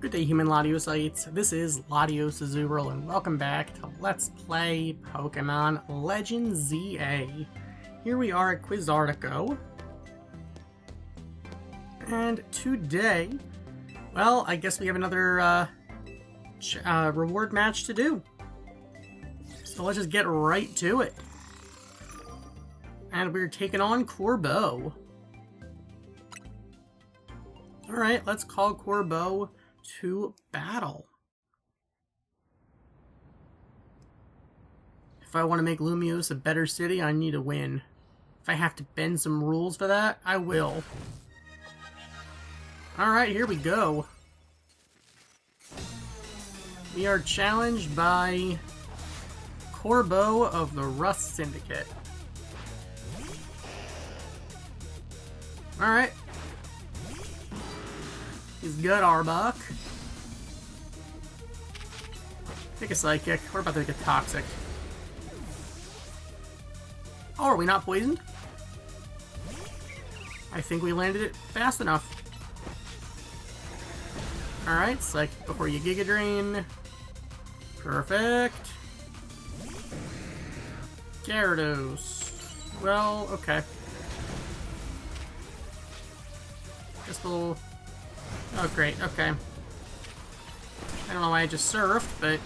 Good day, human Latiosites. This is Latios Azurill, and welcome back to Let's Play Pokemon Legends ZA. Here we are at Quizartico. And today, well, I guess we have another reward match to do. So let's just get right to it. And we're taking on Corbeau. Alright, let's call Corbeau to battle. If I want to make Lumiose a better city, I need to win. If I have to bend some rules for that, I will. Alright, here we go. We are challenged by Corbeau of the Rust Syndicate. Alright. He's good, Arbok. Take a Psychic. We're about to take a Toxic. Oh, are we not poisoned? I think we landed it fast enough. Alright, Psychic before you Giga Drain. Perfect. Gyarados. Well, okay. Just a little... Oh, great, okay. I don't know why I just surfed, but...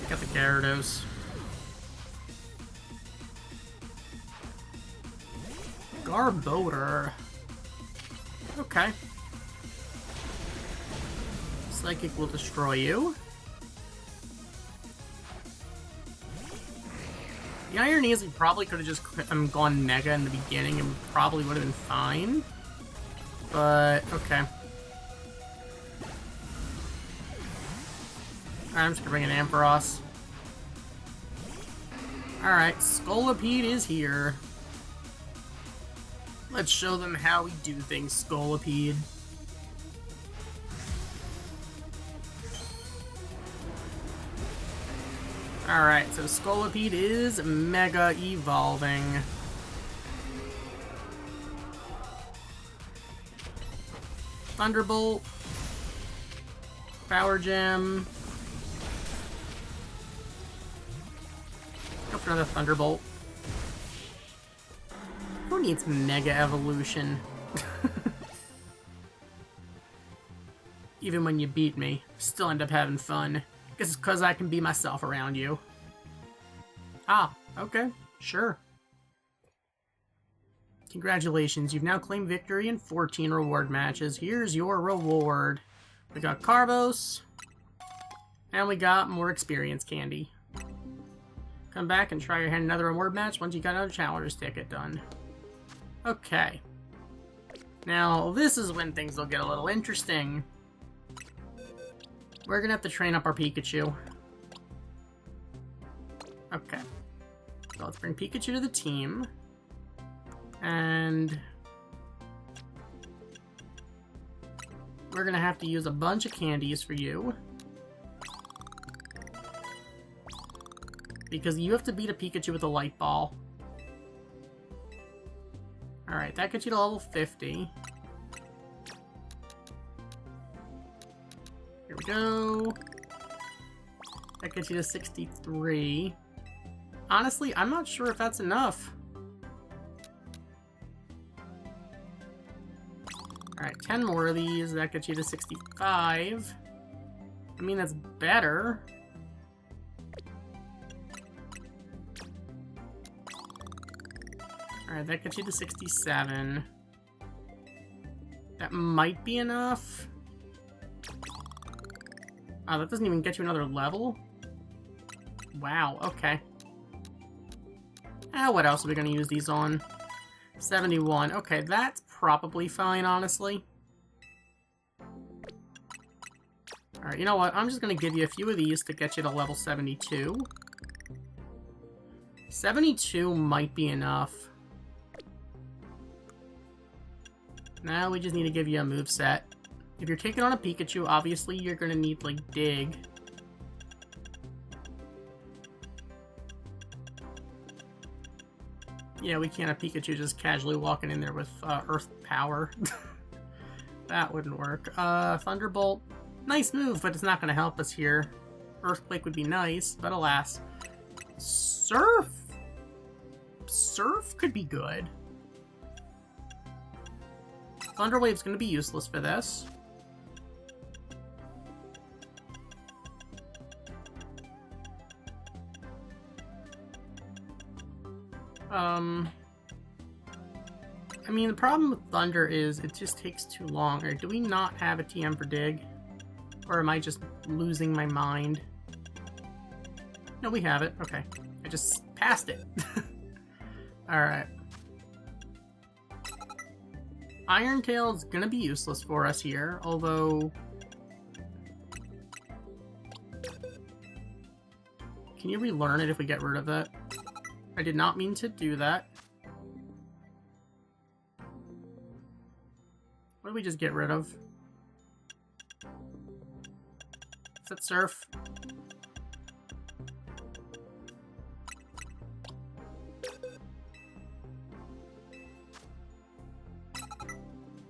I got the Gyarados. Garbodor. Okay. Psychic will destroy you. The irony is we probably could have just gone Mega in the beginning and probably would have been fine. But, okay. Alright, I'm just gonna bring in Ampharos. Alright, Scolipede is here. Let's show them how we do things, Scolipede. Alright, so Scolipede is Mega Evolving. Thunderbolt. Power Gem. Go for another Thunderbolt. Who needs Mega Evolution? Even when you beat me, still end up having fun. Guess it's because I can be myself around you. Ah, okay, sure. Congratulations, you've now claimed victory in 14 reward matches. Here's your reward. We got Carbos, and we got more experience candy. Come back and try your hand in another reward match once you got another challenger's ticket done. Okay. Now, this is when things will get a little interesting. We're gonna have to train up our Pikachu. Okay. So let's bring Pikachu to the team. And... we're gonna have to use a bunch of candies for you. Because you have to beat a Pikachu with a Light Ball. Alright, that gets you to level 50. Here we go. That gets you to 63. Honestly, I'm not sure if that's enough. Alright, 10 more of these. That gets you to 65. I mean, that's better. Alright, that gets you to 67. That might be enough. Oh, that doesn't even get you another level? Wow, okay. What else are we going to use these on? 71. Okay, that's probably fine, honestly. Alright, you know what? I'm just going to give you a few of these to get you to level 72. 72 might be enough. Now we just need to give you a moveset. If you're taking on a Pikachu, obviously you're going to need, like, Dig. Yeah, we can't have Pikachu just casually walking in there with Earth Power. That wouldn't work. Thunderbolt. Nice move, but it's not going to help us here. Earthquake would be nice, but alas. Surf? Surf could be good. Thunder Wave's going to be useless for this. I mean, the problem with Thunder is it just takes too long. Or do we not have a TM for Dig? Or am I just losing my mind? No, we have it. Okay. I just passed it. Alright. Iron Tail's gonna be useless for us here, although... Can you relearn it if we get rid of it? I did not mean to do that. What did we just get rid of? Is that Surf?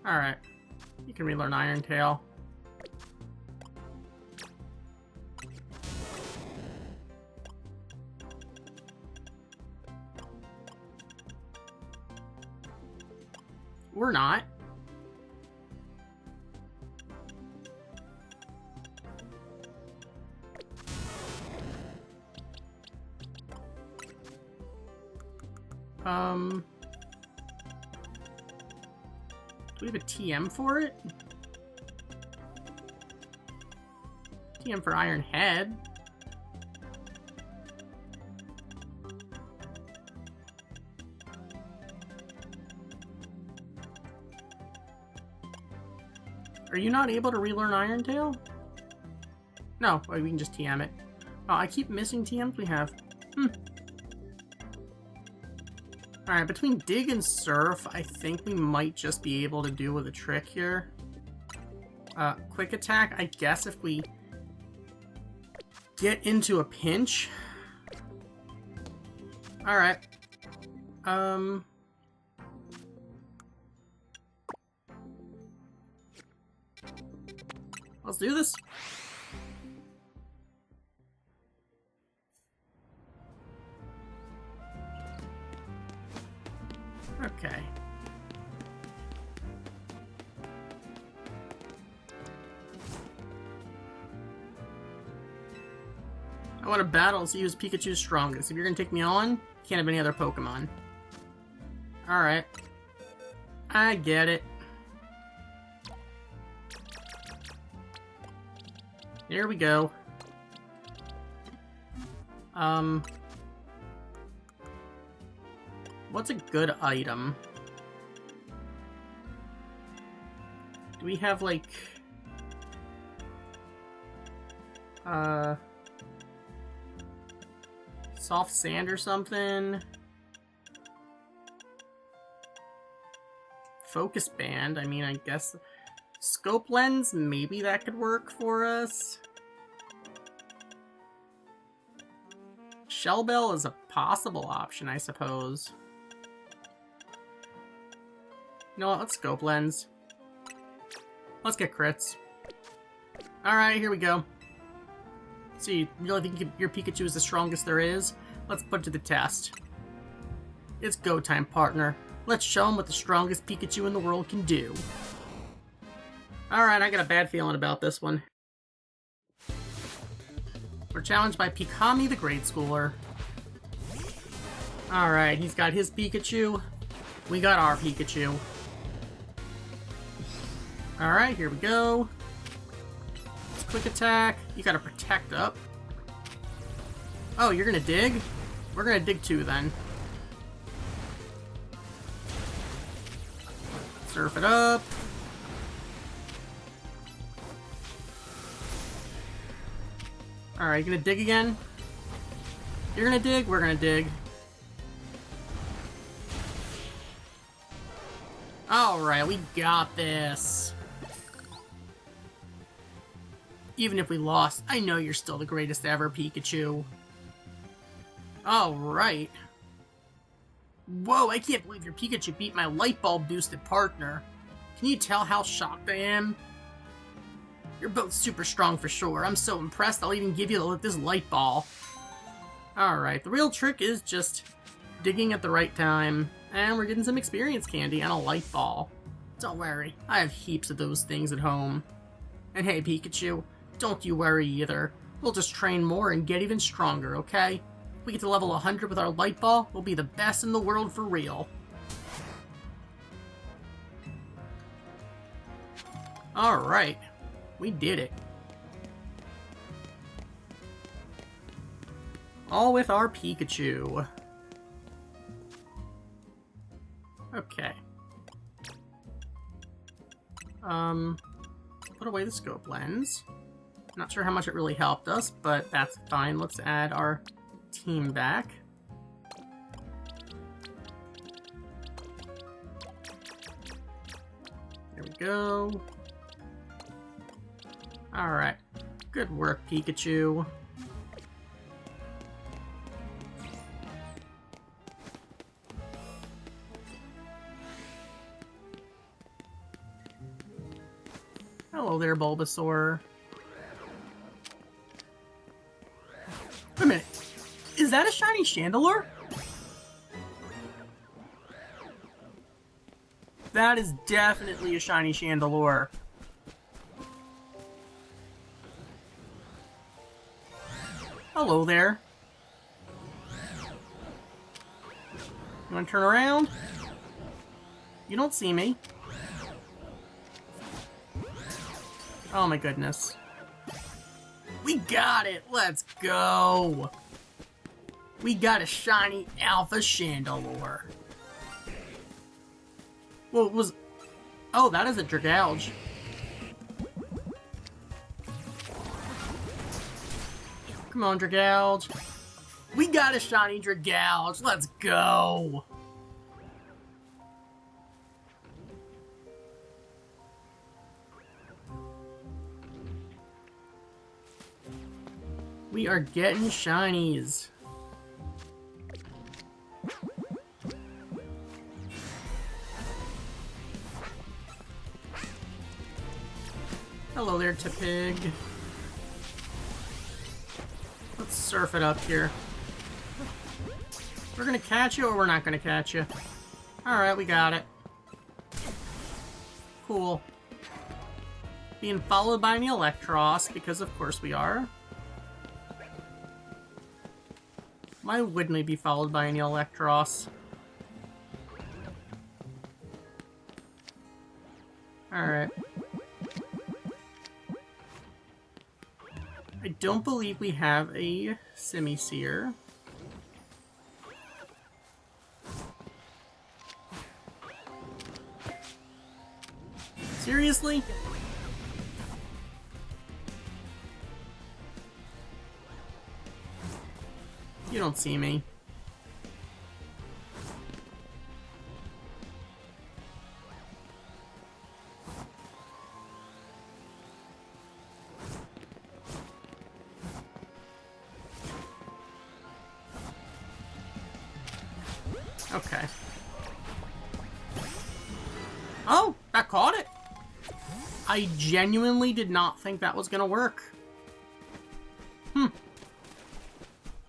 Alright. You can relearn Iron Tail. We're not. Do we have a TM for it? TM for Iron Head. Are you not able to relearn Iron Tail? No, we can just TM it. Oh, I keep missing TMs we have. Alright, between Dig and Surf, I think we might just be able to do with a trick here. Quick Attack, I guess if we get into a pinch. Alright. Let's do this. Okay. I want to battle, see who's Pikachu's strongest. If you're gonna take me on, can't have any other Pokemon. Alright. I get it. Here we go. What's a good item? Do we have, like... soft sand or something? Focus band, I mean, I guess... Scope lens, maybe that could work for us. Shell Bell is a possible option, I suppose. You know what, let's Scope Lens. Let's get crits. Alright, here we go. So you really think your Pikachu is the strongest there is? Let's put it to the test. It's go time, partner. Let's show him what the strongest Pikachu in the world can do. Alright, I got a bad feeling about this one. We're challenged by Pikami the Grade Schooler. Alright, he's got his Pikachu. We got our Pikachu. Alright, here we go. Let's Quick Attack. You gotta protect up. Oh, you're gonna dig? We're gonna dig too, then. Surf it up. Alright, you gonna dig again? You're gonna dig? We're gonna dig. Alright, we got this. Even if we lost, I know you're still the greatest ever, Pikachu. Alright. Whoa, I can't believe your Pikachu beat my light bulb boosted partner. Can you tell how shocked I am? You're both super strong for sure. I'm so impressed I'll even give you this light ball. Alright, the real trick is just digging at the right time. And we're getting some experience candy and a light ball. Don't worry, I have heaps of those things at home. And hey Pikachu, don't you worry either. We'll just train more and get even stronger, okay? If we get to level 100 with our light ball, we'll be the best in the world for real. Alright, we did it. All with our Pikachu. Okay. Put away the scope lens. Not sure how much it really helped us, but that's fine. Let's add our team back. There we go. Alright. Good work, Pikachu. Hello there, Bulbasaur. Wait a minute. Is that a shiny Chandelure? That is definitely a shiny Chandelure. Hello there. You want to turn around? You don't see me. Oh my goodness. We got it! Let's go! We got a shiny Alpha Chandelure. Well, it was... Oh, that is a Dragalge. Come on, Dragalge. We got a shiny Dragalge. Let's go! We are getting shinies. Hello there, Tepig. Let's surf it up here. We're gonna catch you or we're not gonna catch you. Alright, we got it. Cool. Being followed by an Electros, because of course we are. Why wouldn't we be followed by an Electros? Alright. I don't believe we have a Simisear. Seriously? You don't see me. Okay. Oh, that caught it. I genuinely did not think that was gonna work.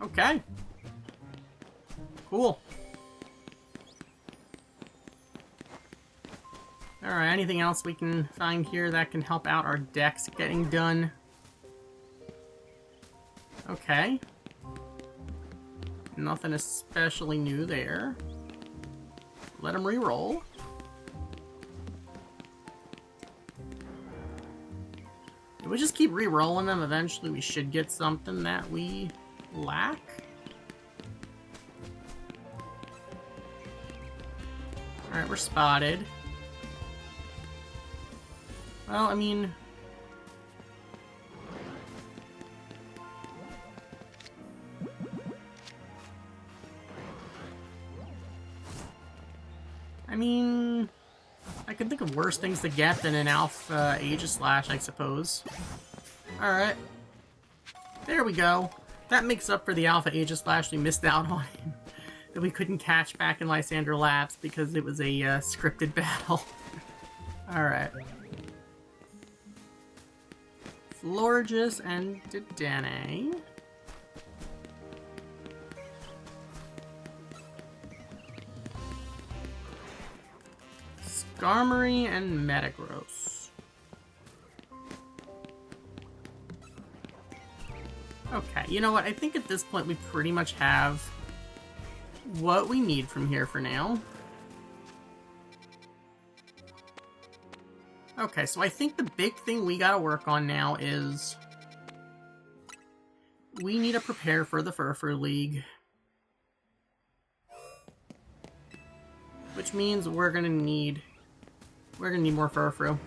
Okay. Cool. Alright, anything else we can find here that can help out our decks getting done? Okay. Nothing especially new there. Let them re-roll. If we just keep re-rolling them, eventually we should get something that we lack. Alright, we're spotted. Well, I mean... I can think of worse things to get than an Alpha Aegislash, I suppose. Alright. There we go. That makes up for the Alpha Aegislash we missed out on that we couldn't catch back in Lysander Labs because it was a scripted battle. Alright. Florges and Dedenne. Skarmory and Metagross. Okay, you know what? I think at this point we pretty much have what we need from here for now. Okay, so I think the big thing we gotta work on now is we need to prepare for the Furfrou League. Which means we're gonna need more Furfrou.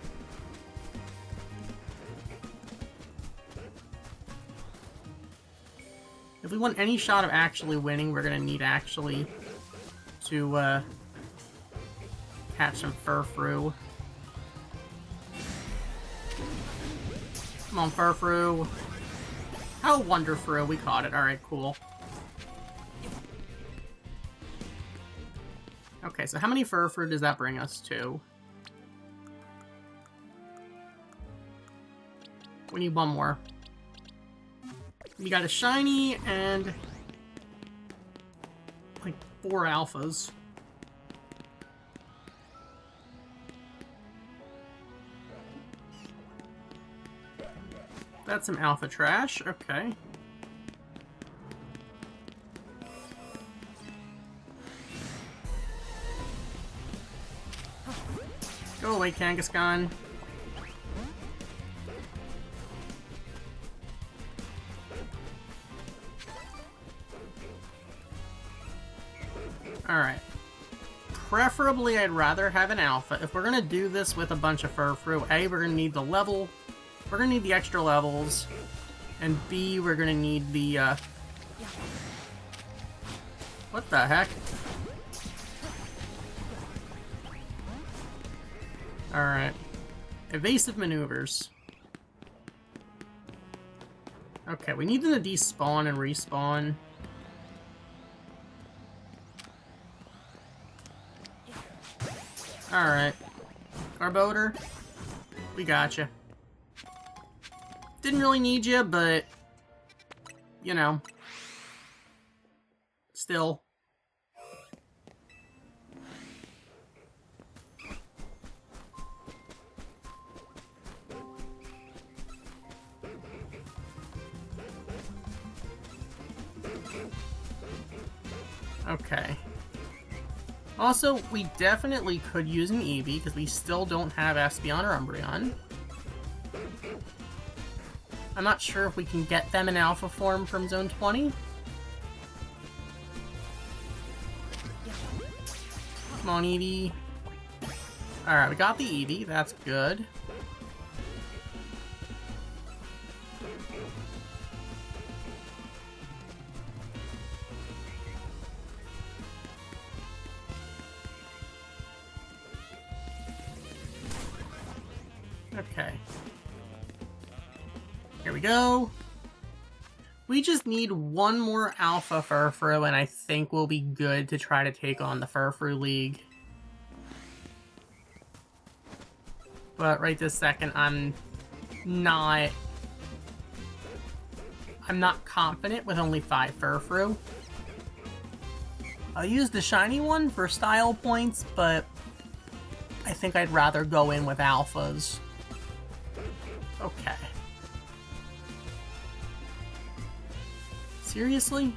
If we want any shot of actually winning, we're gonna need actually to catch some Furfrou. Come on, Furfrou. How wonderful, we caught it. Alright, cool. Okay, so how many Furfrou does that bring us to? We need one more. We got a shiny and like 4 alphas. That's some alpha trash, okay. Go away, Kangaskhan. Alright. Preferably, I'd rather have an alpha. If we're gonna do this with a bunch of Furfrou, A, we're gonna need the level. We're gonna need the extra levels. And B, we're gonna need the, what the heck? Alright. Evasive maneuvers. Okay, we need them to despawn and respawn. Alright. Garbodor, we gotcha. Didn't really need you, but, you know, still. Okay. Also, we definitely could use an Eevee, because we still don't have Espeon or Umbreon. I'm not sure if we can get them in alpha form from Zone 20. Come on, Eevee. Alright, we got the Eevee. That's good. Okay. Here we go. We just need one more Alpha Furfrou, and I think we'll be good to try to take on the Furfrou League. But right this second, I'm not confident with only 5 Furfrou. I'll use the shiny one for style points, but I think I'd rather go in with alphas. Okay. Seriously?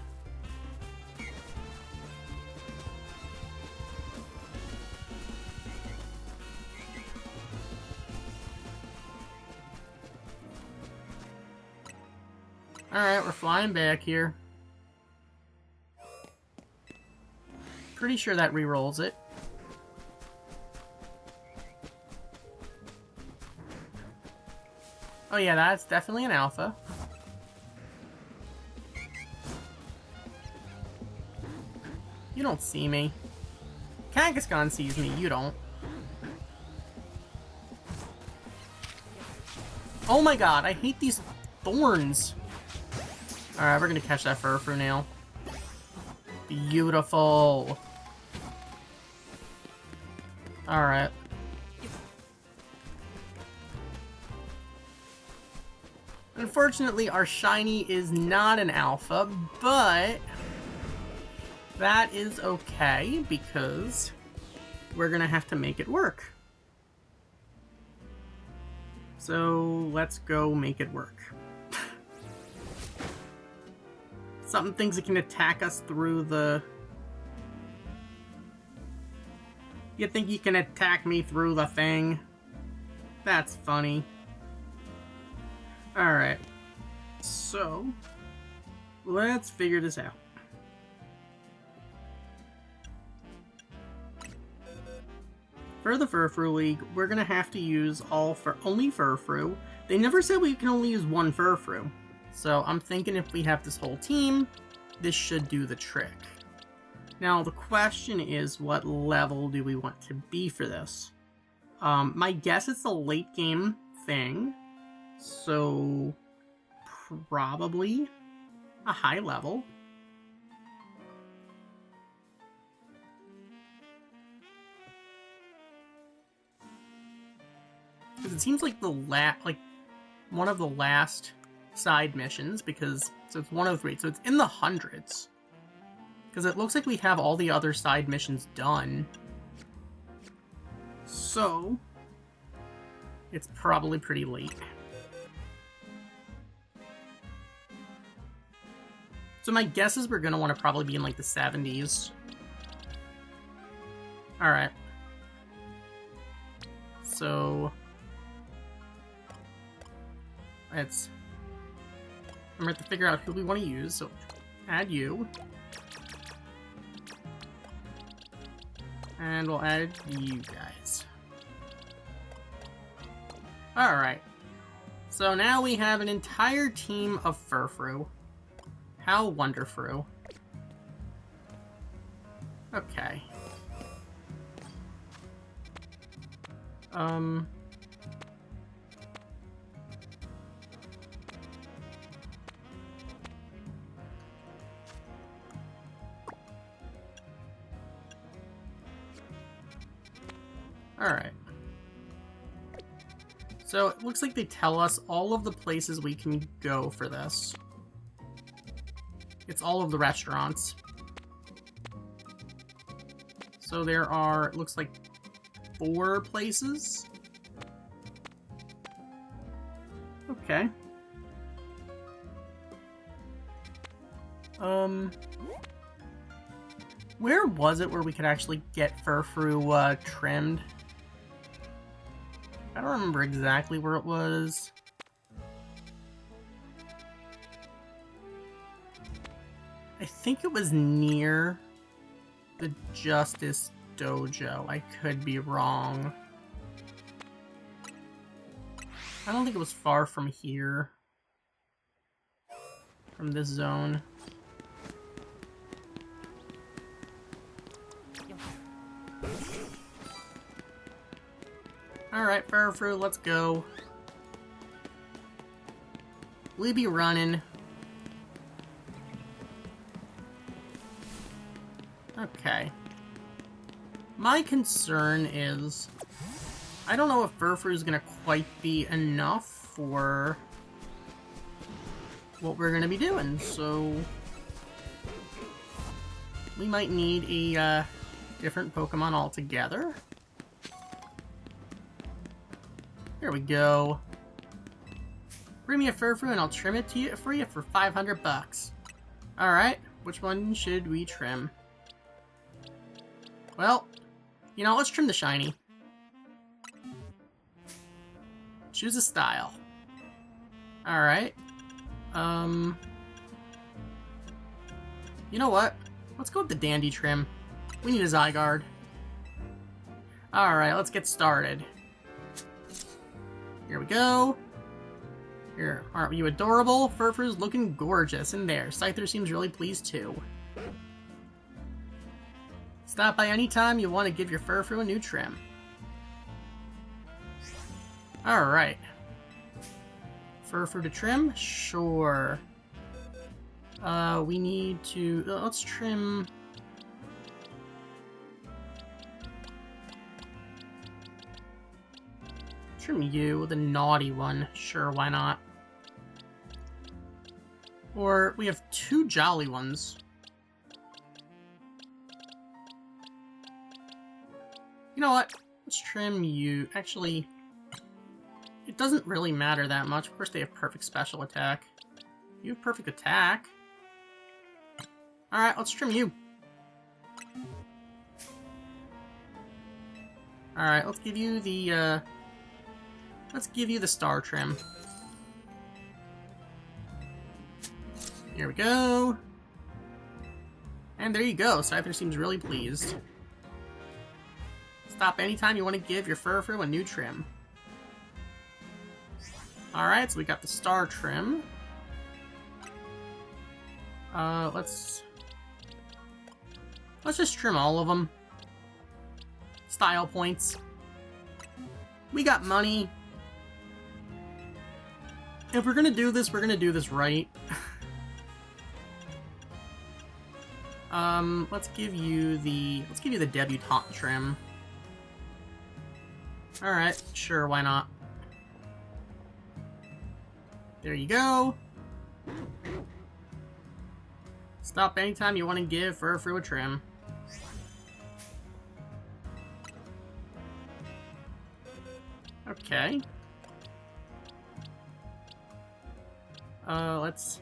Alright, we're flying back here. Pretty sure that re-rolls it. Oh yeah, that's definitely an alpha. You don't see me. Kangaskhan sees me, you don't. Oh my god, I hate these thorns. Alright, we're gonna catch that Furfrou now. Beautiful. Alright. Unfortunately, our shiny is not an alpha, but that is okay because we're gonna have to make it work. So let's go make it work. Something thinks it can attack us through the... You think you can attack me through the thing? That's funny. Alright. So, let's figure this out. For the Furfrou League, we're gonna have to use only Furfrou. They never said we can only use one Furfrou. So I'm thinking if we have this whole team, this should do the trick. Now the question is, what level do we want to be for this? My guess it's a late game thing, so probably a high level. Because it seems like one of the last side missions, because so it's 103, so it's in the hundreds. Because it looks like we have all the other side missions done. So it's probably pretty late. So my guess is we're gonna want to probably be in like the 70s. Alright. So I'm gonna have to figure out who we want to use, so add you. And we'll add you guys. Alright. So now we have an entire team of Furfrou. How wonderful. Okay. Alright. So it looks like they tell us all of the places we can go for this. It's all of the restaurants. So there are, it looks like 4 places. Okay. Where was it where we could actually get Furfrou trimmed? I don't remember exactly where it was. I think it was near the Justice Dojo. I could be wrong. I don't think it was far from here. From this zone. Alright, Furfrou, let's go. We be running. Okay. My concern is, I don't know if Furfrou is gonna quite be enough for what we're gonna be doing, so we might need a different Pokemon altogether. There we go. Bring me a Furfrou and I'll trim it to you for you for 500 bucks. Alright, which one should we trim? Well, you know, let's trim the shiny. Choose a style. Alright. You know what? Let's go with the Dandy trim. We need a Zygarde. Alright, let's get started. Here we go. Here, aren't you adorable? Furfrou's looking gorgeous in there. Scyther seems really pleased too. Stop by anytime you want to give your Furfrou a new trim. Alright. Furfrou to trim? Sure. We need to... let's trim trim you, the naughty one. Sure, why not? Or we have 2 jolly ones. You know what? Let's trim you. Actually, it doesn't really matter that much. Of course, they have perfect special attack. You have perfect attack. Alright, let's trim you. Alright, let's give you the, star trim. Here we go. And there you go. Scyther seems really pleased. Stop anytime you want to give your Furfrou a new trim. Alright, so we got the star trim. Let's just trim all of them. Style points. We got money. If we're gonna do this, we're gonna do this right. Let's give you the debutante trim. Alright, sure, why not? There you go. Stop anytime you want to give Furfrou a trim. Okay. Let's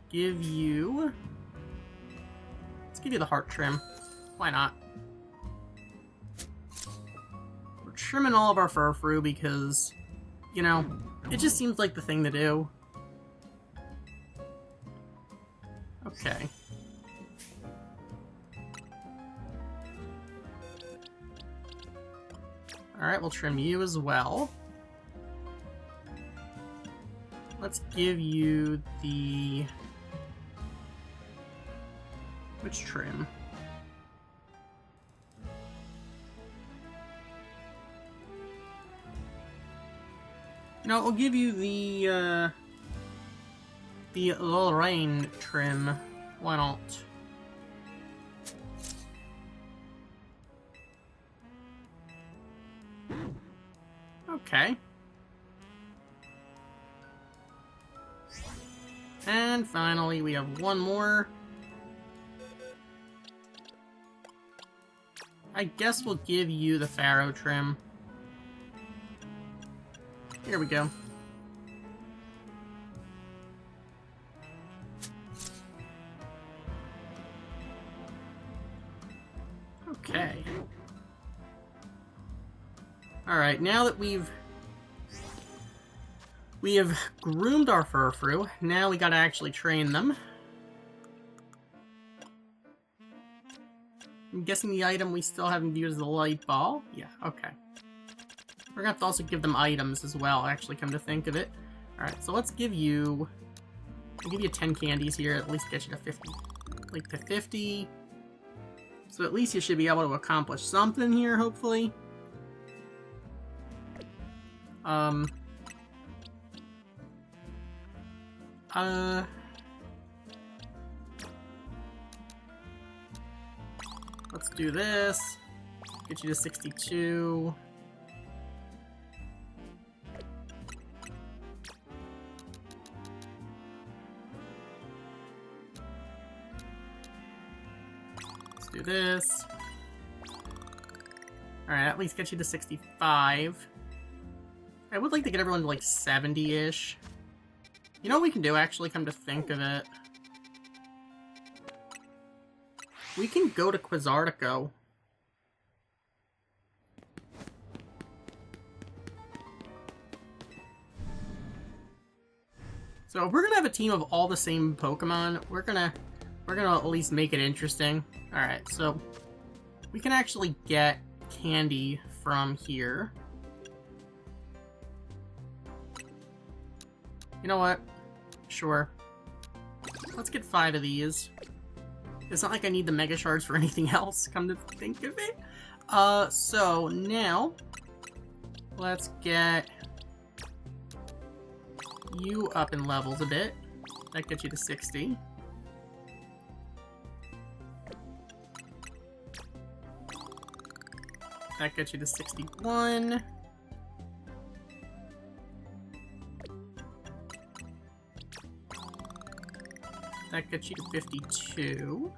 give you the heart trim. Why not? We're trimming all of our Furfrou because, you know, it just seems like the thing to do. Okay. Alright, we'll trim you as well. Let's give you the... which trim? You know, we'll give you the Lorraine trim. Why not? Okay. And finally, we have one more. I guess we'll give you the Pharaoh trim. Here we go. Okay. Alright, now that we have groomed our Furfrou, now we gotta actually train them. I'm guessing the item we still haven't viewed is the light ball. Yeah, okay. We're gonna have to also give them items as well, actually, come to think of it. Alright, so let's give you... I'll give you 10 candies here, at least get you to 50. Like to 50. So at least you should be able to accomplish something here, hopefully. Let's do this. Get you to 62. Let's do this. Alright, at least get you to 65. I would like to get everyone to like 70-ish. You know what we can do, actually, come to think of it? We can go to Quizartico. So if we're gonna have a team of all the same Pokemon, we're gonna at least make it interesting. Alright, so we can actually get candy from here. You know what? Sure. Let's get 5 of these. It's not like I need the Mega Shards for anything else, come to think of it. So now, let's get you up in levels a bit. That gets you to 60. That gets you to 61. That gets you to 52.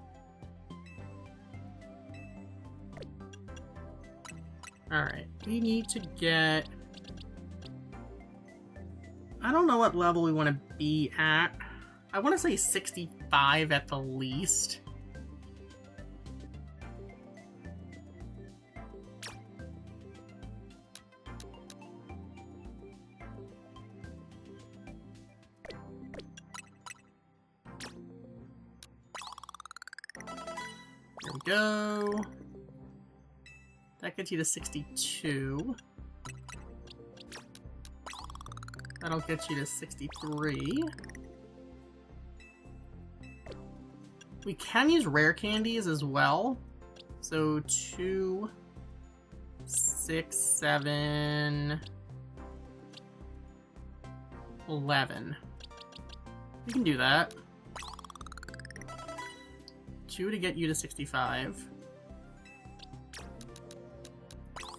Alright, we need to get... I don't know what level we want to be at. I want to say 65 at the least. There we go. That gets you to 62. That'll get you to 63. We can use rare candies as well. So 2, 6, 7, 11. We can do that. 2 to get you to 65.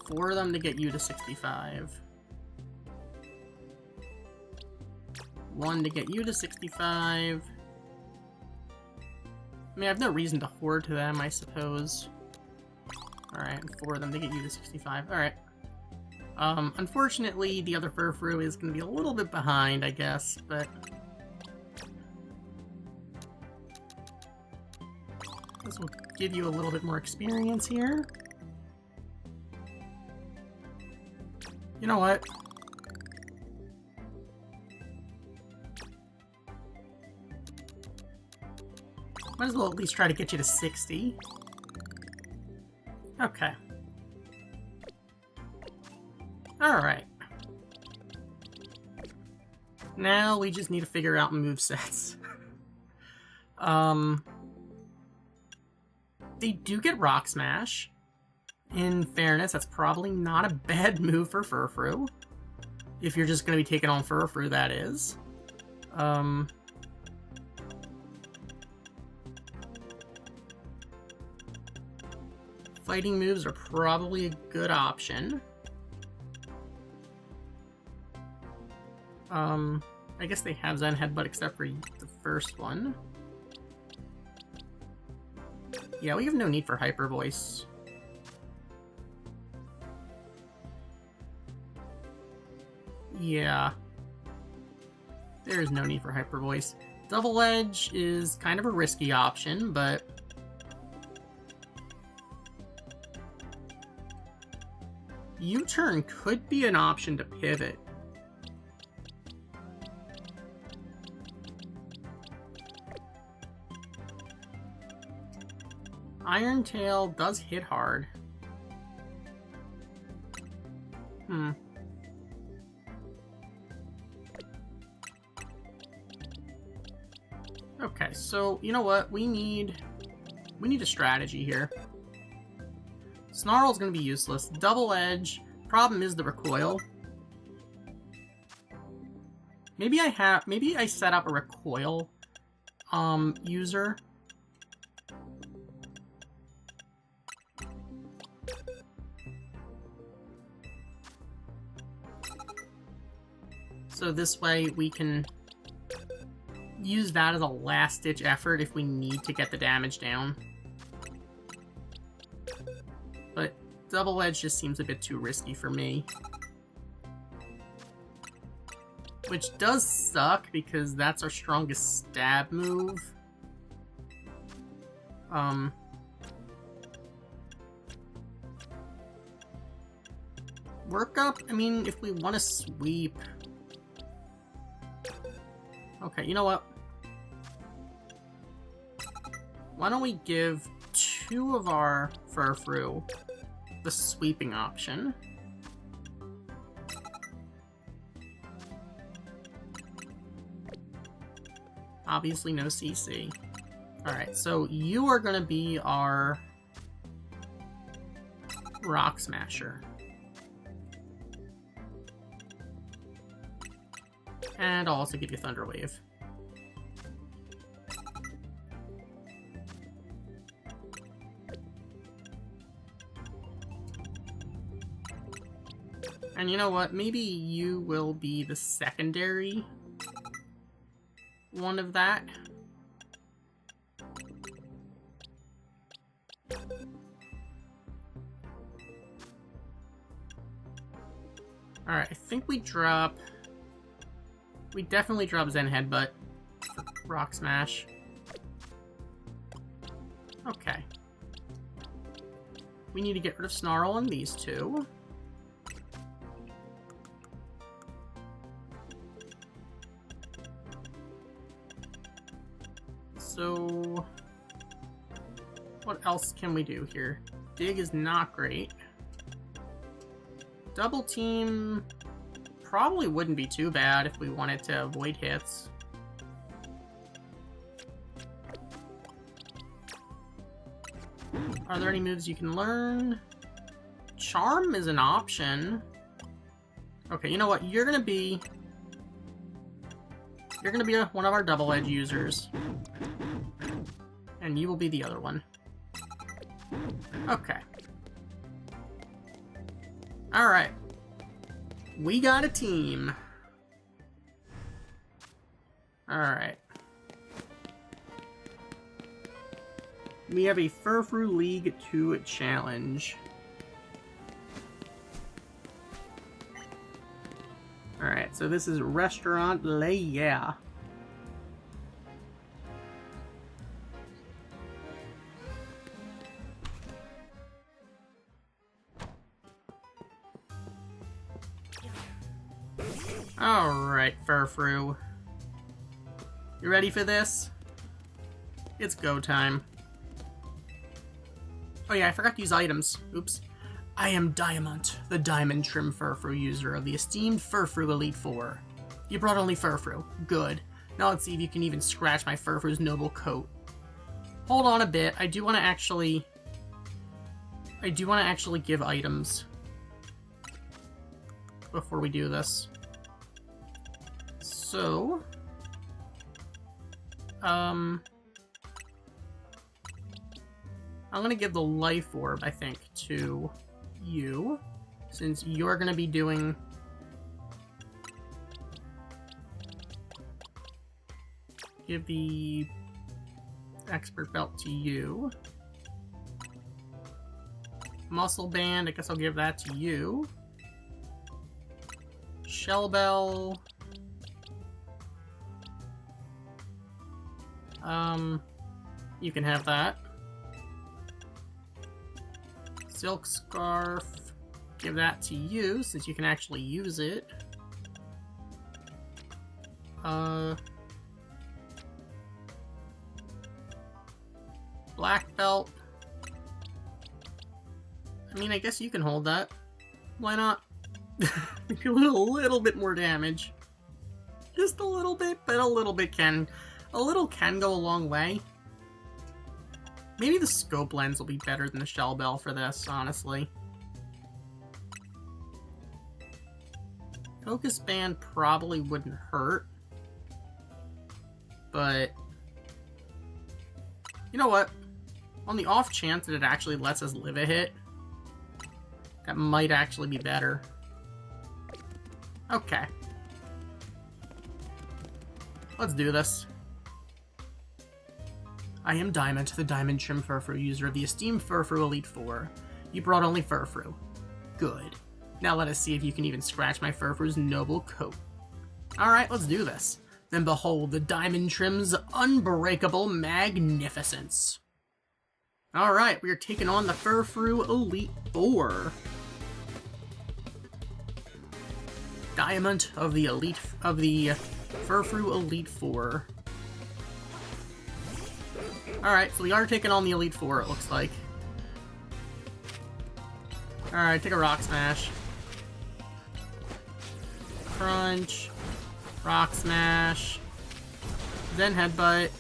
4 of them to get you to 65. 1 to get you to 65. I mean, I have no reason to hoard to them, I suppose. Alright, 4 of them to get you to 65. Alright. Unfortunately, the other Furfrou is going to be a little bit behind, I guess, but... this will give you a little bit more experience here. You know what? Might as well at least try to get you to 60. Okay. Alright. Now we just need to figure out movesets. They do get Rock Smash. In fairness, that's probably not a bad move for Furfrou. If you're just going to be taking on Furfrou, that is. Fighting moves are probably a good option. I guess they have Zen Headbutt except for the first one. Yeah, we have no need for Hyper Voice. Yeah. There is no need for Hyper Voice. Double Edge is kind of a risky option, but... U-turn could be an option to pivot. Iron Tail does hit hard. Okay, so you know what? We need a strategy here. Snarl's gonna be useless. Double Edge. Problem is the recoil. Maybe I set up a recoil user. So this way we can use that as a last-ditch effort if we need to get the damage down. But Double Edge just seems a bit too risky for me. Which does suck, because that's our strongest stab move. Work up? I mean, if we want to sweep... Okay, you know what? Why don't we give 2 of our Furfrou the sweeping option? Obviously no CC. Alright, so you are gonna be our Rock Smasher. And I'll also give you Thunder Wave. And you know what? Maybe you will be the secondary one of that. Alright, I think we drop... We definitely drop Zen Headbutt for Rock Smash. Okay. We need to get rid of Snarl on these two. So... what else can we do here? Dig is not great. Double Team probably wouldn't be too bad if we wanted to avoid hits. Are there any moves you can learn? Charm is an option. Okay, you know what? You're gonna be one of our double edge users. And you will be the other one. Okay. Alright. We got a team. Alright. We have a Furfrou League 2 challenge. Alright, so this is Restaurant Le Yeah. Alright, Furfrou. You ready for this? It's go time. Oh yeah, I forgot to use items. Oops. I am Diamond, the Diamond Trim Furfrou user of the esteemed Furfrou Elite Four. You brought only Furfrou. Good. Now let's see if you can even scratch my Furfrou's noble coat. Hold on a bit. I do want to actually give items before we do this. So, I'm gonna give the Life Orb, I think, to you, since you're gonna be doing... Give the Expert Belt to you. Muscle Band, I guess I'll give that to you. Shell Bell... you can have that. Silk Scarf, give that to you, since you can actually use it. Black Belt. I mean, I guess you can hold that. Why not? A little bit more damage. Just a little bit, but a little can go a long way. Maybe the Scope Lens will be better than the Shell Bell for this, honestly. Focus Band probably wouldn't hurt. But... you know what? On the off chance that it actually lets us live a hit, that might actually be better. Okay. Let's do this. I am Diamond, the Diamond Trim Furfrou user of the esteemed Furfrou Elite Four. You brought only Furfrou. Good. Now let us see if you can even scratch my Furfrou's noble coat. Alright, let's do this. Then behold the Diamond Trim's unbreakable magnificence. Alright, we are taking on the Furfrou Elite Four. Diamond of the Furfrou Elite Four. Alright, so we are taking on the Elite Four, it looks like. Alright, take a Rock Smash. Crunch. Rock Smash. Then Headbutt.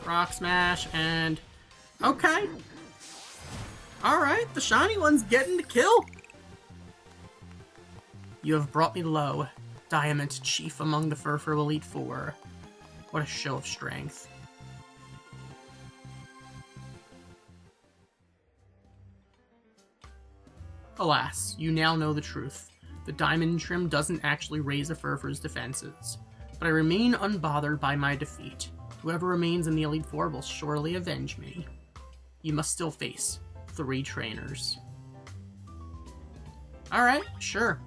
Rock Smash, and... okay! Alright, the shiny one's getting the kill! You have brought me low, Diamond Chief among the Furfrou Elite Four. What a show of strength. Alas, you now know the truth. The Diamond Trim doesn't actually raise a Furfrou's defenses. But I remain unbothered by my defeat. Whoever remains in the Elite Four will surely avenge me. you must still face 3 trainers. Alright, sure.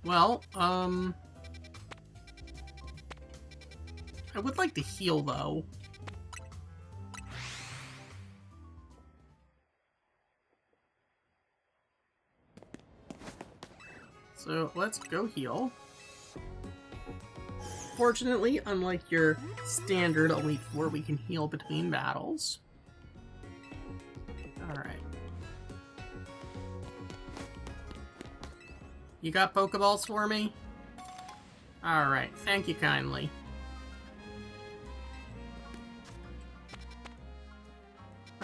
Well, I would like to heal, though. So, let's go heal. Fortunately, unlike your standard Elite Four, we can heal between battles. Alright. You got Pokeballs for me? Alright, thank you kindly.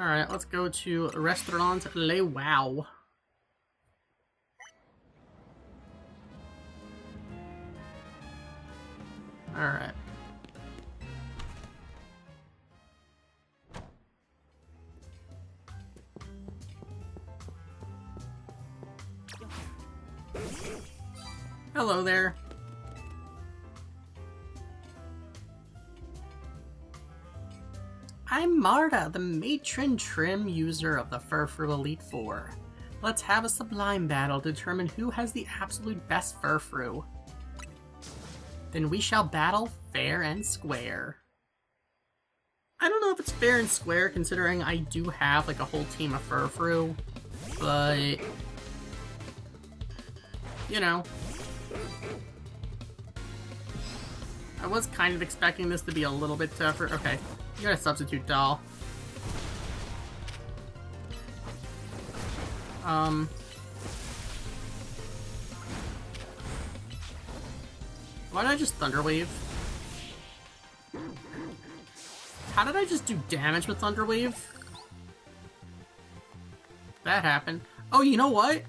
Alright, let's go to Restaurant Le Wow. Alright. Hello there. I'm Marta, the Matron Trim user of the Furfrou Elite Four. Let's have a sublime battle to determine who has the absolute best Furfrou. Then we shall battle fair and square. I don't know if it's fair and square considering I do have like a whole team of Furfrou, but you know. I was kind of expecting this to be a little bit tougher. Okay, you got a substitute doll. Why did I just Thunder Wave? How did I just do damage with Thunder Wave? That happened. Oh, you know what?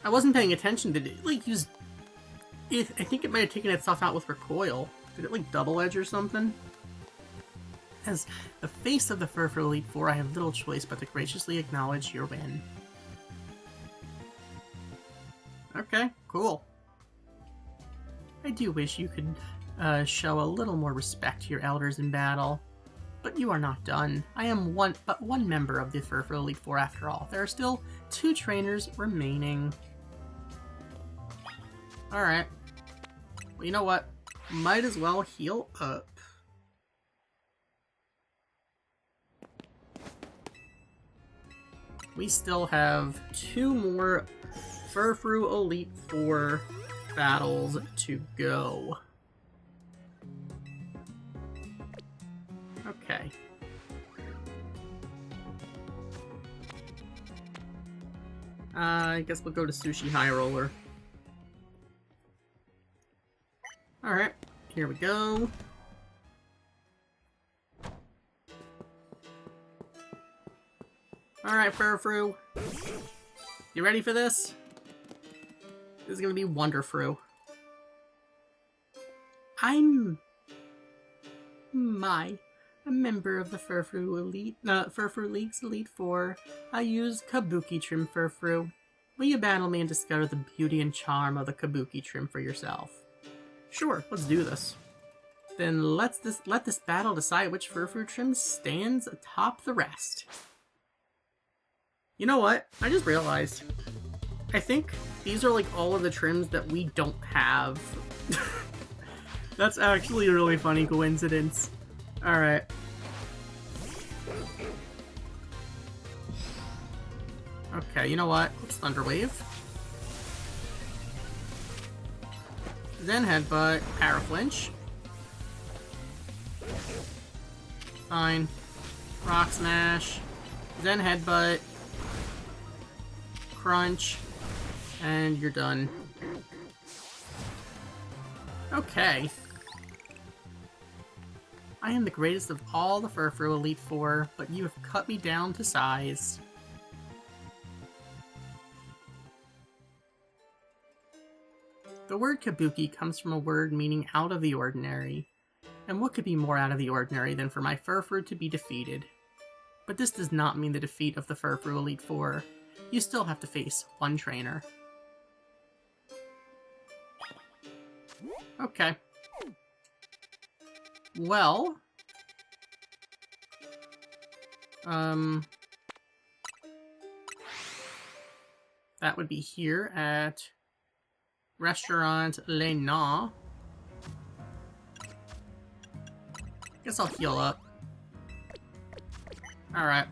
I wasn't paying attention. Did it, like, use... I think it might have taken itself out with Recoil. Did it, like, double edge or something? As the face of the Furfrou Elite Four, I have little choice but to graciously acknowledge your win. Okay, cool. I do wish you could show a little more respect to your elders in battle. But you are not done. I am but one member of the Furfrou Elite Four after all. There are still 2 trainers remaining. Alright. Well, you know what? Might as well heal up. We still have 2 more Furfrou Elite Four battles to go. Okay. I guess we'll go to Sushi High Roller. Alright, here we go. Alright, Furfrou. You ready for this? This is gonna be Wonderfrou. I'm... a member of the Furfrou League's Elite Four. I use Kabuki Trim Furfrou. Will you battle me and discover the beauty and charm of the Kabuki Trim for yourself? Sure, let's do this. Then let this battle decide which Furfrou Trim stands atop the rest. You know what? I just realized. I think these are like all of the trims that we don't have. That's actually a really funny coincidence. Alright. Okay, you know what? Let's Thunder Wave. Then Headbutt, Power Flinch. Fine. Rock Smash. Then Headbutt. Crunch. And you're done. Okay. I am the greatest of all the Furfrou Elite Four, but you have cut me down to size. The word Kabuki comes from a word meaning out of the ordinary. And what could be more out of the ordinary than for my Furfrou to be defeated? But this does not mean the defeat of the Furfrou Elite Four. You still have to face one trainer. Okay. Well... That would be here at Restaurant Le Na. Guess I'll heal up. Alright.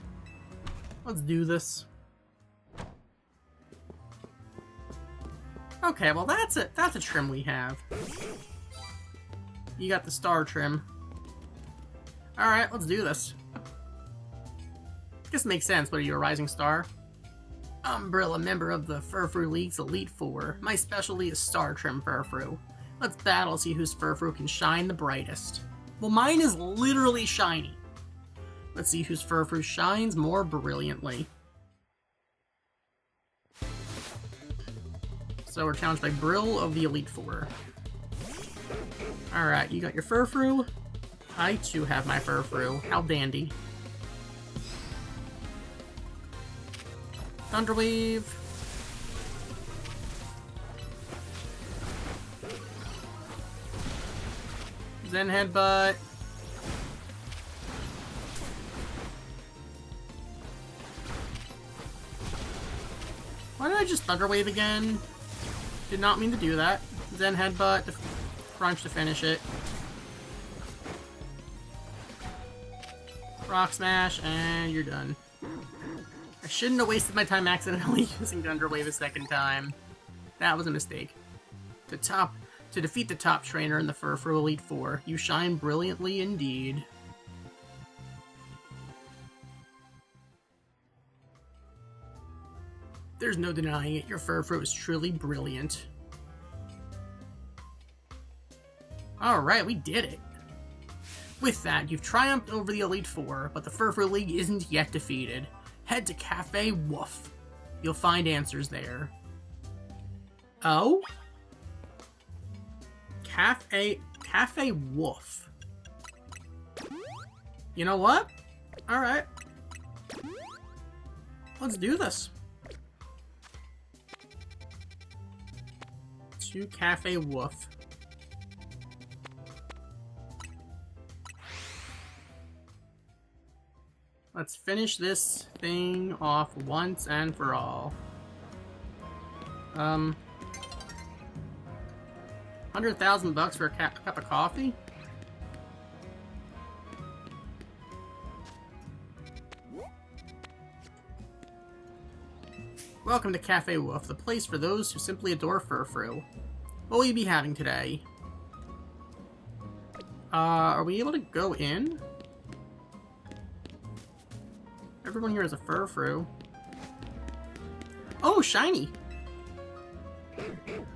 Let's do this. Okay, well that's it. That's a trim we have. You got the star trim. Alright, let's do this. Guess it makes sense. What are you, a rising star? Umbrella, member of the Furfrou League's Elite Four. My specialty is star trim Furfrou. Let's battle, see whose Furfrou can shine the brightest. Well, mine is literally shiny. Let's see whose Furfrou shines more brilliantly. So we're challenged by Brill of the Elite Four. Alright, you got your Furfrou. I too have my Furfrou. How dandy. Thunderwave. Zen Headbutt. Why did I just Thunderwave again? Did not mean to do that. Zen Headbutt, Crunch to finish it. Rock Smash, and you're done. I shouldn't have wasted my time accidentally using Thunderwave a second time. That was a mistake. To defeat the top trainer in the Furfrou Elite Four, you shine brilliantly indeed. There's no denying it, your Furfrou is truly brilliant. Alright, we did it. With that, you've triumphed over the Elite Four, but the Furfrou League isn't yet defeated. Head to Cafe Woof. You'll find answers there. Oh? Cafe Woof. You know what? Alright. Let's do this. To Cafe Woof. Let's finish this thing off once and for all. 100,000 bucks for a cup of coffee? Welcome to Cafe Woof, the place for those who simply adore Furfrou. What will you be having today? Are we able to go in? Everyone here is a Furfrou. Oh, shiny!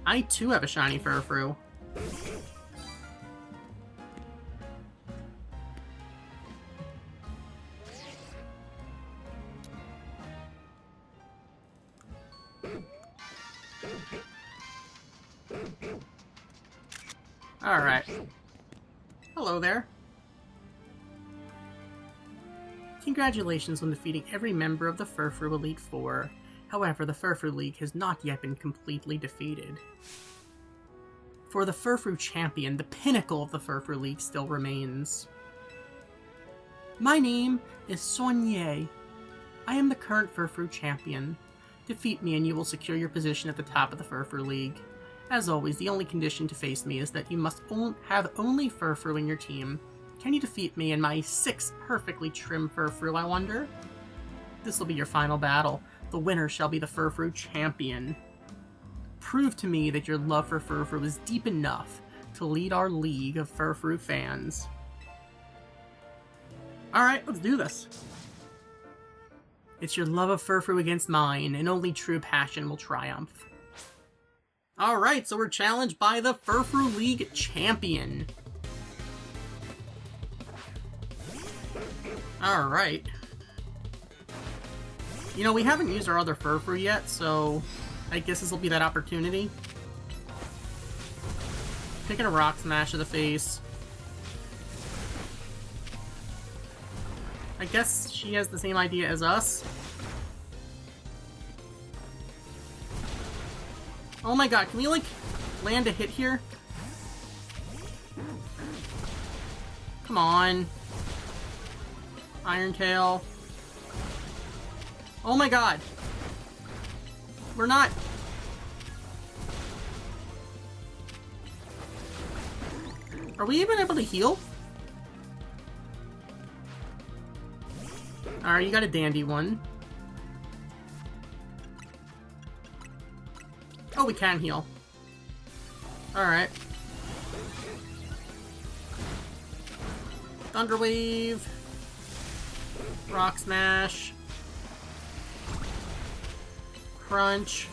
I too have a shiny Furfrou. Alright. Hello there. Congratulations on defeating every member of the Furfrou Elite Four. However, the Furfrou League has not yet been completely defeated. For the Furfrou Champion, the pinnacle of the Furfrou League still remains. My name is Soigné. I am the current Furfrou Champion. Defeat me and you will secure your position at the top of the Furfrou League. As always, the only condition to face me is that you must have only Furfrou in your team. Can you defeat me and my 6 perfectly trimmed Furfrou, I wonder? This will be your final battle. The winner shall be the Furfrou Champion. Prove to me that your love for Furfrou is deep enough to lead our league of Furfrou fans. Alright, let's do this. It's your love of Furfrou against mine, and only true passion will triumph. Alright, so we're challenged by the Furfrou League Champion. Alright. You know, we haven't used our other Furfrou yet, so I guess this will be that opportunity. Taking a Rock Smash to the face. I guess she has the same idea as us. Oh my god, can we, like, land a hit here? Come on. Iron Tail. Oh my god! We're not... Are we even able to heal? Alright, you got a dandy one. Oh, we can heal. Alright. Thunder Wave. Rock Smash. Crunch.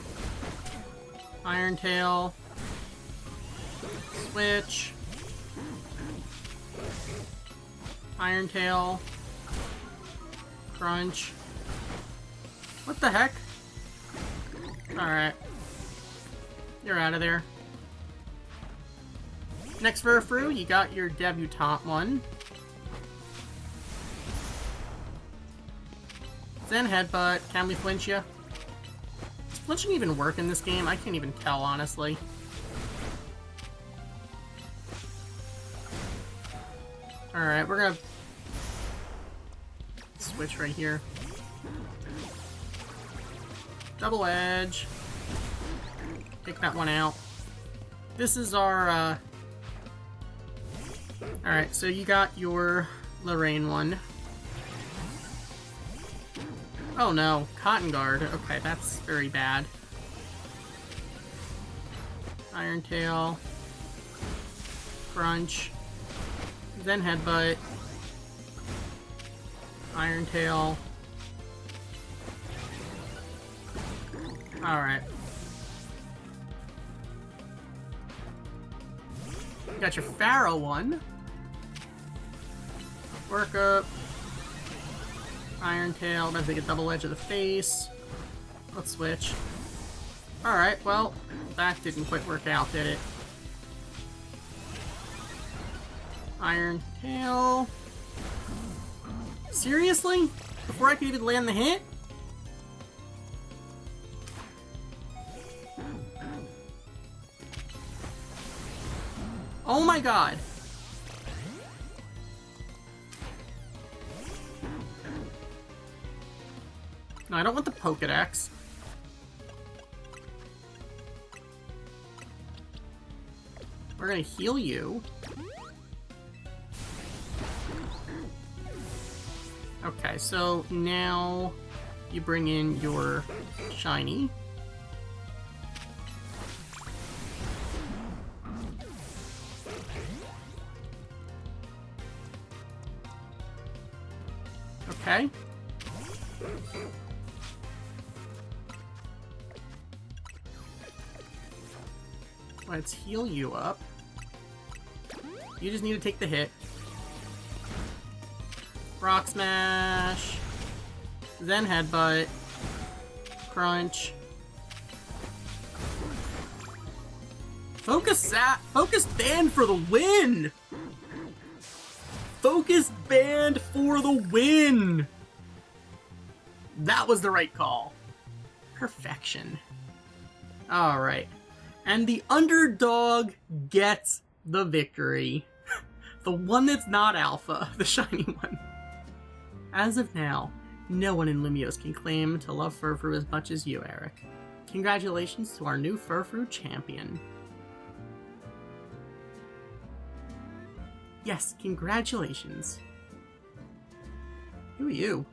Iron Tail. Switch. Iron Tail. Crunch. What the heck? Alright. You're out of there. Next Furfrou, you got your debutante one. Zen Headbutt. Can we flinch you? Does flinching even work in this game? I can't even tell, honestly. Alright, we're gonna switch right here. Double Edge. Take that one out. This is our, Alright, so you got your Lorraine one. Oh no, Cotton Guard. Okay, that's very bad. Iron Tail. Crunch. Zen Headbutt. Iron Tail. Alright. You got your Pharaoh one. Work up. Iron Tail. That's like a double edge of the face. Let's switch. Alright, well, that didn't quite work out, did it? Iron Tail. Seriously? Before I could even land the hit? Oh my god. No, I don't want the Pokedex. We're gonna heal you. Okay, so now you bring in your shiny. Okay. Let's heal you up. You just need to take the hit. Rock Smash. Zen Headbutt. Crunch. Focus Band for the win! Focus Band for the win! That was the right call. Perfection. Alright. And the underdog gets the victory. The one that's not alpha, the shiny one. As of now, no one in Lumiose can claim to love Furfrou as much as you, Eric. Congratulations to our new Furfrou champion. Yes, congratulations. Who are you?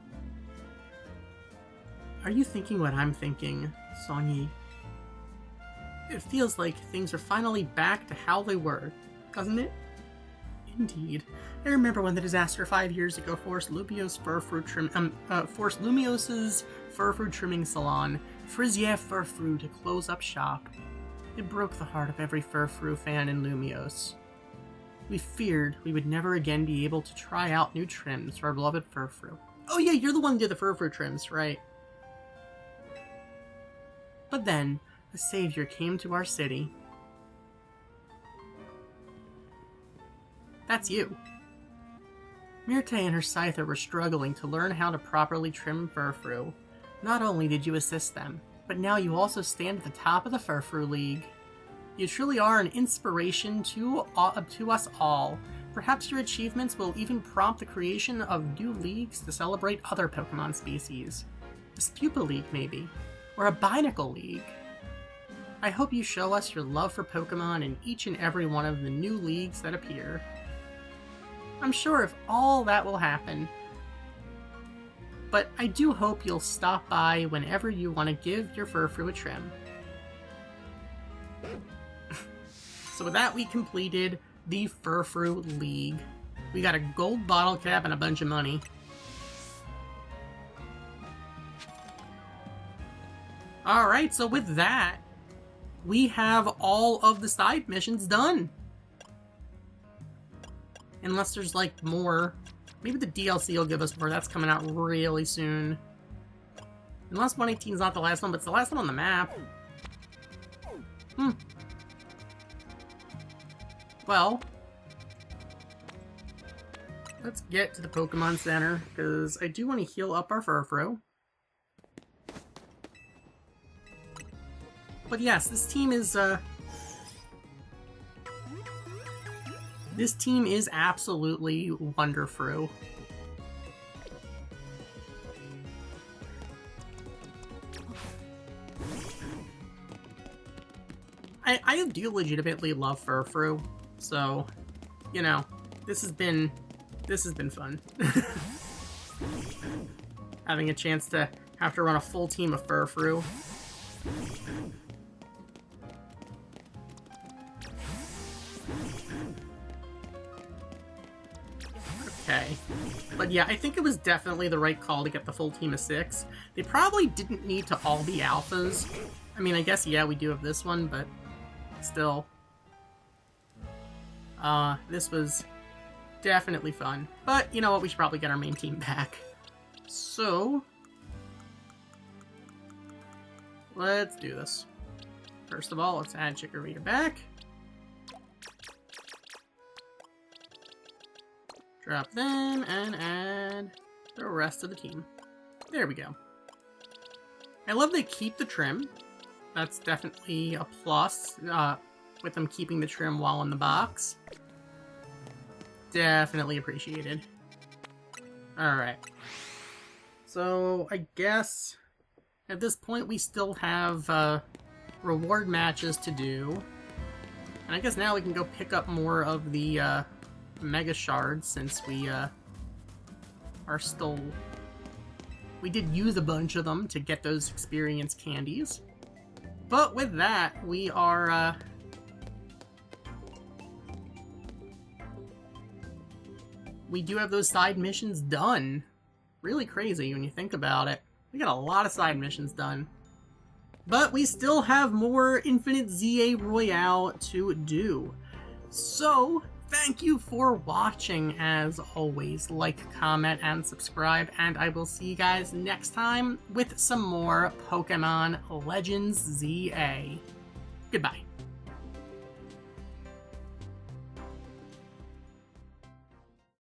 Are you thinking what I'm thinking, Sonyi? It feels like things are finally back to how they were, doesn't it? Indeed. I remember when the disaster 5 years ago forced Lumiose's Furfrou trimming salon, Frisier Furfrou, to close up shop. It broke the heart of every Furfrou fan in Lumiose. We feared we would never again be able to try out new trims for our beloved Furfrou. Oh yeah, you're the one who did the Furfrou trims, right? But then, a savior came to our city. That's you. Myrte and her Scyther were struggling to learn how to properly trim Furfrou. Not only did you assist them, but now you also stand at the top of the Furfrou League. You truly are an inspiration to us all. Perhaps your achievements will even prompt the creation of new leagues to celebrate other Pokemon species. A Spupa League, maybe. Or a Binacle League. I hope you show us your love for Pokemon in each and every one of the new leagues that appear. I'm sure if all that will happen, but I do hope you'll stop by whenever you want to give your Furfrou a trim. So with that, we completed the Furfrou League. We got a gold bottle cap and a bunch of money. Alright, so with that, we have all of the side missions done. Unless there's, like, more. Maybe the DLC will give us more. That's coming out really soon. Unless 118 is not the last one, but it's the last one on the map. Well, let's get to the Pokemon Center, because I do want to heal up our Furfrou. But yes, this team is absolutely wonderful. I do legitimately love Furfrou, so you know, this has been fun. Having a chance to have to run a full team of Furfrou. Okay. But yeah, I think it was definitely the right call to get the full team of 6. They probably didn't need to all be alphas. I mean, I guess, yeah, we do have this one, but still. This was definitely fun. But, you know what, we should probably get our main team back. So, let's do this. First of all, let's add Chikorita back. Drop them and add the rest of the team. There we go. I love they keep the trim. That's definitely a plus, with them keeping the trim while in the box. Definitely appreciated. Alright. So, I guess at this point we still have reward matches to do. And I guess now we can go pick up more of the Mega Shards, since we are still... We did use a bunch of them to get those experience candies. But with that, we are we do have those side missions done. Really crazy when you think about it. We got a lot of side missions done. But we still have more Infinite ZA Royale to do. So, thank you for watching, as always. Like, comment, and subscribe, and I will see you guys next time with some more Pokemon Legends ZA. Goodbye.